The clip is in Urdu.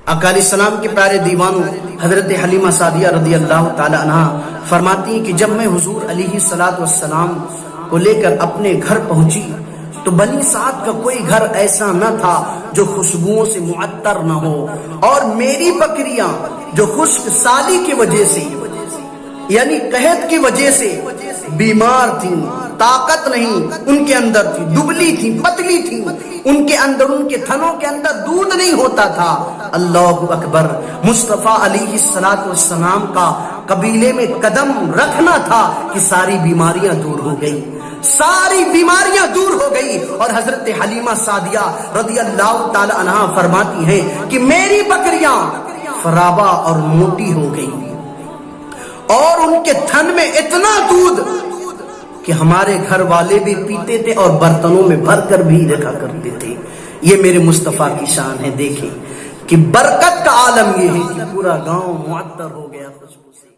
آقا علیہ السلام کے پیارے دیوانوں حضرت حلیمہ سعدیہ رضی اللہ تعالی عنہ فرماتی ہیں کہ جب میں حضور علیہ السلام کو لے کر اپنے گھر پہنچی تو بنی سعد کا کوئی گھر ایسا نہ تھا جو خوشبوؤں سے معطر نہ ہو، اور میری بکریاں جو خشک سالی کی وجہ سے یعنی قحط کی وجہ سے بیمار تھیں، طاقت نہیں ان کے اندر تھی، دبلی تھی، پتلی تھی، ان کے اندر، ان کے تھنوں کے اندر دودھ نہیں ہوتا تھا۔ اللہ اکبر! مصطفیٰ علیہ السلام کا قبیلے میں قدم رکھنا تھا کہ ساری بیماریاں دور ہو گئی، ساری بیماریاں دور ہو گئی۔ اور حضرت حلیمہ سعدیہ رضی اللہ تعالی عنہا فرماتی ہیں کہ میری بکریاں فراوا اور موٹی ہو گئی، اور ان کے تھن میں اتنا دودھ کہ ہمارے گھر والے بھی پیتے تھے اور برتنوں میں بھر کر بھی رکھا کرتے تھے۔ یہ میرے مصطفیٰ کی شان ہے۔ دیکھیں کہ برکت کا عالم یہ ہے کہ پورا گاؤں معطر ہو گیا خوشبو سے۔